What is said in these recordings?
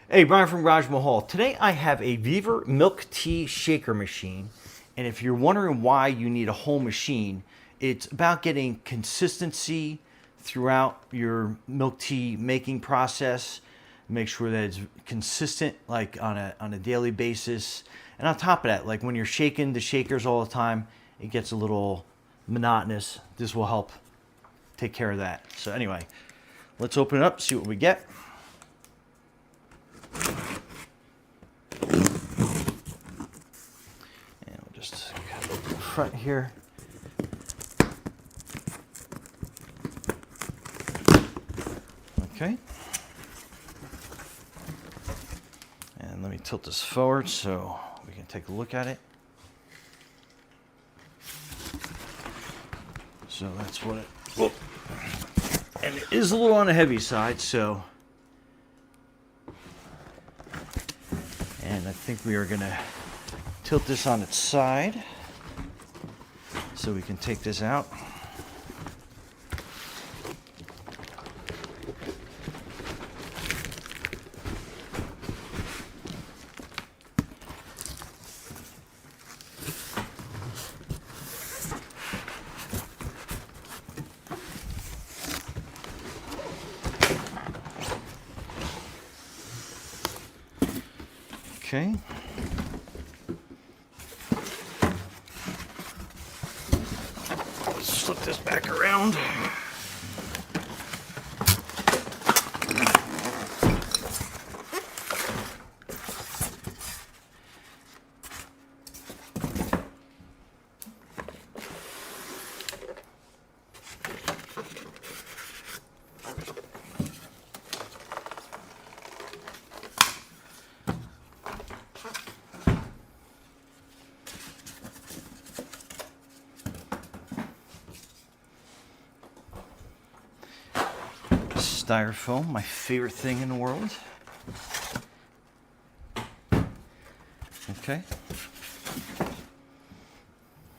Hey, Brian from Garage Mahal. Today I have a VEVOR milk tea shaker machine. And if you're wondering why you need a whole machine, it's about getting consistency throughout your milk tea making process. Make sure that it's consistent, like on a daily basis. And on top of that, like when you're shaking the shakers all the time, it gets a little monotonous. This will help take care of that. So anyway, let's open it up, see what we get. And we'll just cut open the front here. Okay. And let me tilt this forward so we can take a look at it. So that's what it, whoa. And it is a little on the heavy side, so. And I think we are gonna tilt this on its side so we can take this out. Okay. Let's flip this back around. Styrofoam, my favorite thing in the world. Okay.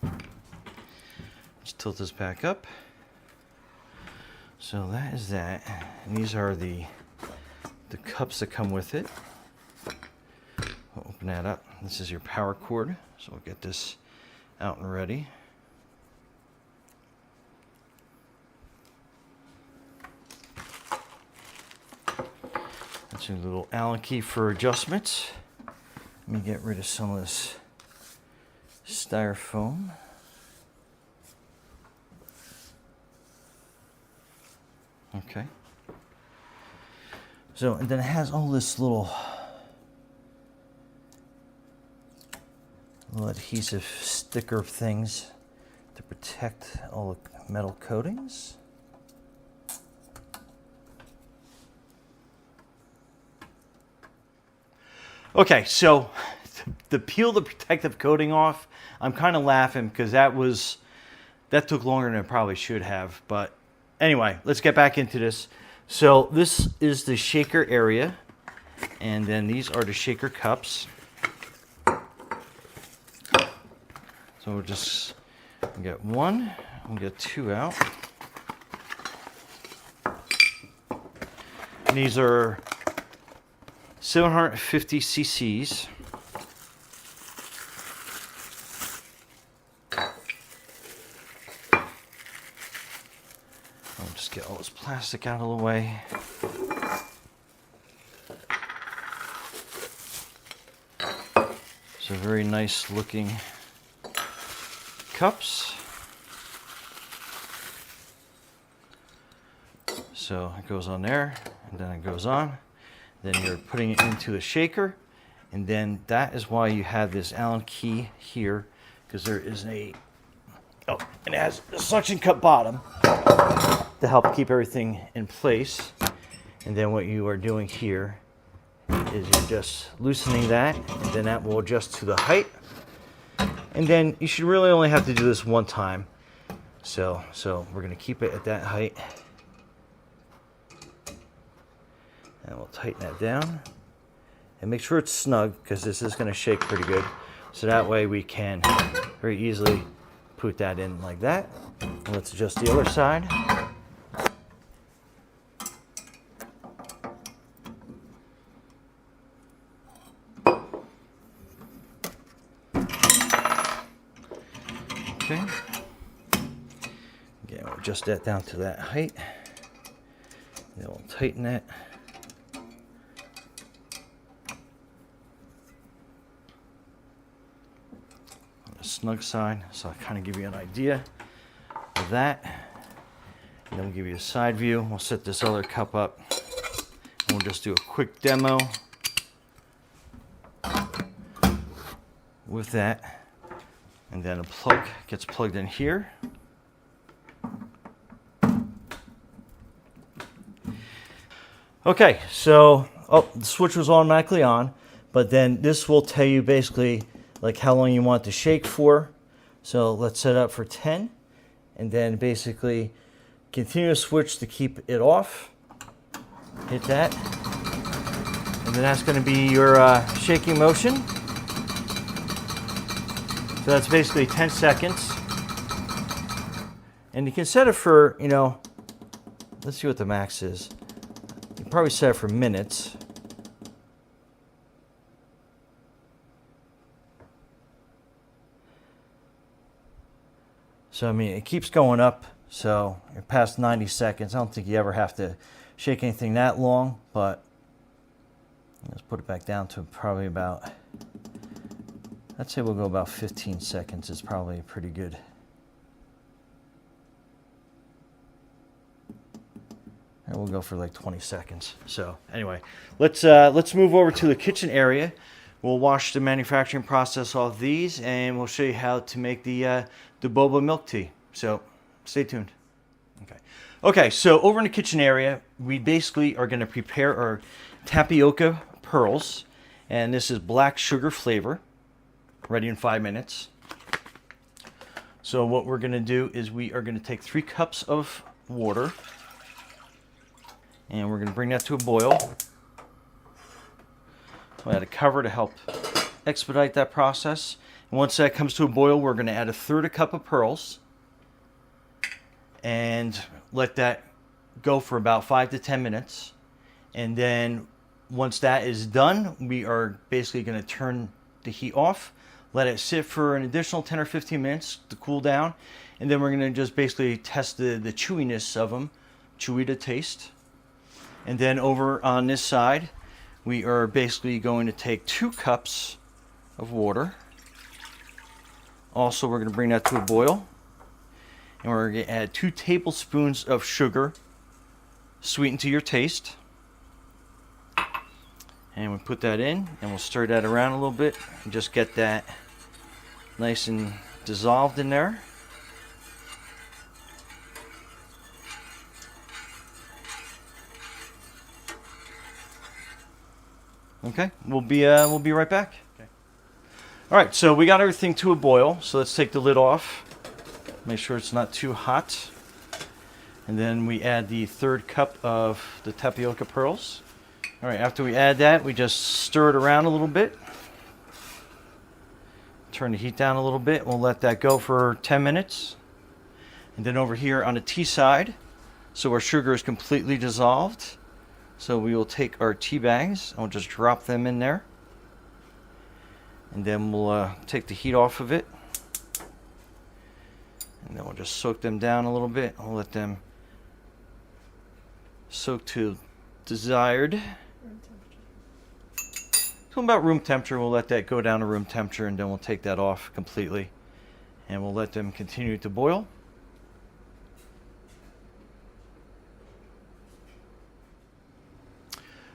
Let's tilt this back up. So that is that. And these are the cups that come with it. We'll open that up. This is your power cord. So we'll get this out and ready. That's a little Allen key for adjustments. Let me get rid of some of this styrofoam. Okay. So, and then it has all this little adhesive sticker things to protect all the metal coatings. Okay, so to peel the protective coating off, I'm kind of laughing because that took longer than it probably should have. But anyway, let's get back into this. So this is the shaker area, and then these are the shaker cups. So we'll just get one, we'll get two out. And these are 750 cc's. I'll just get all this plastic out of the way. So very nice looking cups. So it goes on there, and then it goes on. Then you're putting it into a shaker, and then that is why you have this Allen key here, because there is and it has a suction cup bottom to help keep everything in place. And then what you are doing here is you're just loosening that, and then that will adjust to the height. And then you should really only have to do this one time. So we're gonna keep it at that height. And we'll tighten that down and make sure it's snug, because this is going to shake pretty good. So that way we can very easily put that in like that. And let's adjust the other side. Okay. Again, we'll adjust that down to that height. Then we'll tighten that. On the snug side, so I'll kind of give you an idea of that. And then we'll give you a side view. We'll set this other cup up. And we'll just do a quick demo with that. And then a plug gets plugged in here. Okay, so the switch was automatically on, but then this will tell you basically like how long you want to shake for. So let's set up for 10, and then basically continue to switch to keep it off. Hit that, and then that's going to be your shaking motion. So that's basically 10 seconds, and you can set it for, you know, let's see what the max is. Probably set it for minutes. So I mean, it keeps going up, so you're past 90 seconds. I don't think you ever have to shake anything that long, but let's put it back down to probably about, I'd say we'll go about 15 seconds. It's probably pretty good. And we'll go for like 20 seconds. So anyway, let's move over to the kitchen area. We'll wash the manufacturing process off these, and we'll show you how to make the boba milk tea. So stay tuned. Okay. So over in the kitchen area, we basically are going to prepare our tapioca pearls, and this is black sugar flavor, ready in 5 minutes. So what we're going to do is we are going to take 3 cups of water. And we're going to bring that to a boil. We'll add a cover to help expedite that process. And once that comes to a boil, we're going to add 1/3 cup of pearls. And let that go for about 5 to 10 minutes. And then once that is done, we are basically going to turn the heat off. Let it sit for an additional 10 or 15 minutes to cool down. And then we're going to just basically test the chewiness of them. Chewy to taste. And then over on this side, we are basically going to take 2 cups of water. Also, we're going to bring that to a boil. And we're going to add 2 tablespoons of sugar, sweetened to your taste. And we put that in, and we'll stir that around a little bit and just get that nice and dissolved in there. Okay, we'll be right back. Okay. All right, so we got everything to a boil. So let's take the lid off. Make sure it's not too hot. And then we add the 1/3 cup of the tapioca pearls. All right, after we add that, we just stir it around a little bit. Turn the heat down a little bit. We'll let that go for 10 minutes. And then over here on the tea side, so our sugar is completely dissolved. So we will take our tea bags and we'll just drop them in there. And then we'll take the heat off of it. And then we'll just soak them down a little bit. We'll let them soak to desired. Room temperature. So about room temperature, we'll let that go down to room temperature, and then we'll take that off completely. And we'll let them continue to boil.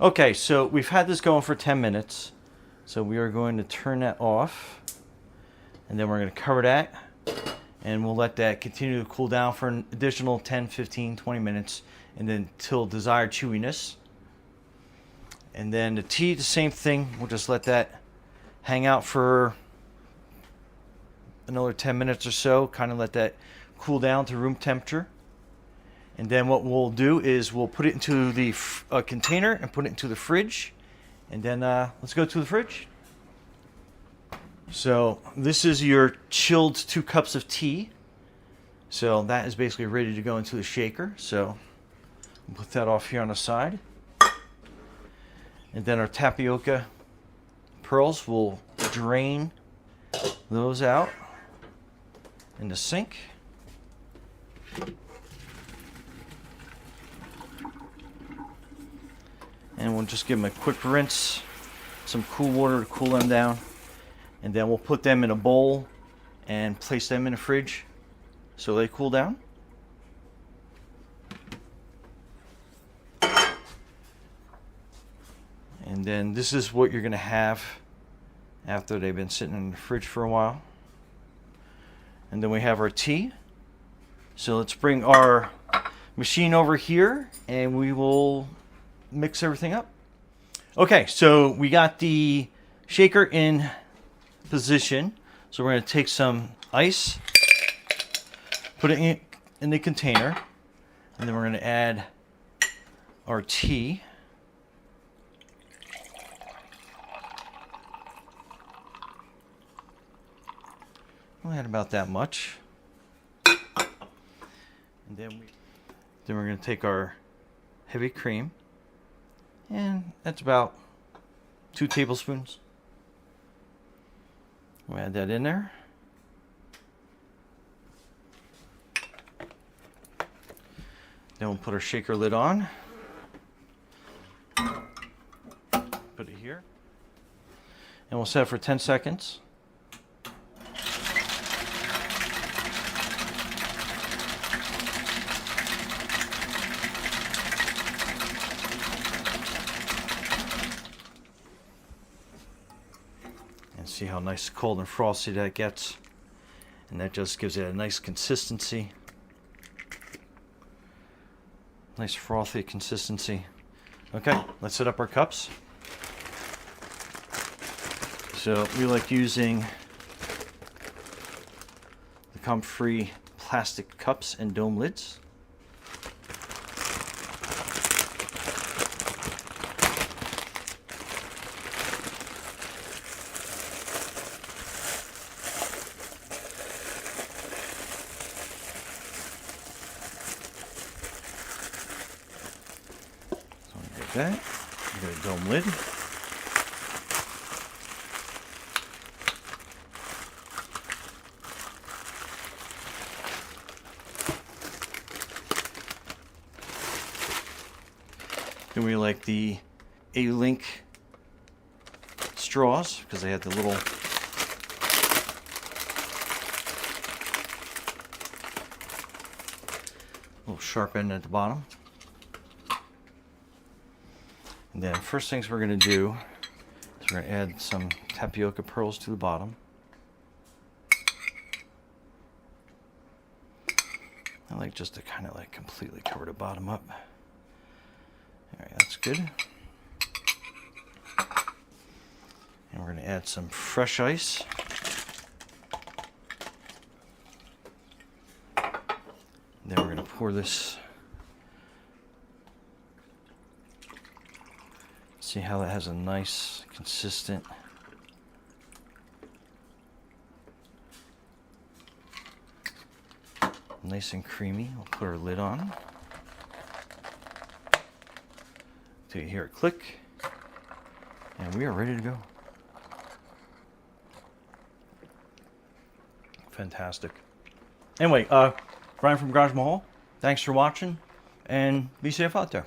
Okay, so we've had this going for 10 minutes. So we are going to turn that off. And then we're going to cover that. And we'll let that continue to cool down for an additional 10, 15, 20 minutes. And then till desired chewiness. And then the tea, the same thing. We'll just let that hang out for another 10 minutes or so. Kind of let that cool down to room temperature. And then what we'll do is we'll put it into the container and put it into the fridge. And then let's go to the fridge. So this is your chilled 2 cups of tea. So that is basically ready to go into the shaker. So we'll put that off here on the side. And then our tapioca pearls, we'll drain those out. in the sink. And we'll just give them a quick rinse, some cool water to cool them down, and then we'll put them in a bowl and place them in the fridge so they cool down. And then this is what you're going to have after they've been sitting in the fridge for a while. And then we have our tea. So let's bring our machine over here and we will mix everything up. Okay, so we got the shaker in position. So we're going to take some ice, put it in the container, and then we're going to add our tea. We'll add about that much. And then we're going to take our heavy cream, and that's about 2 tablespoons. We'll add that in there. Then we'll put our shaker lid on. Put it here. And we'll set it for 10 seconds. See how nice, cold, and frosty that gets. And that just gives it a nice consistency. Nice frothy consistency. Okay, let's set up our cups. So we like using the comfrey plastic cups and dome lids. That. We got a dome lid. Then we like the A-Link straws because they have the little sharp end at the bottom. And then first things we're going to do is we're going to add some tapioca pearls to the bottom. I like just to kind of like completely cover the bottom up. Alright, that's good. And we're going to add some fresh ice. And then we're going to pour this. See how that has a nice, consistent nice and creamy. We'll put our lid on. Till you hear it click. And we are ready to go. Fantastic. Anyway, Brian from Garage Mahal, thanks for watching, and be safe out there.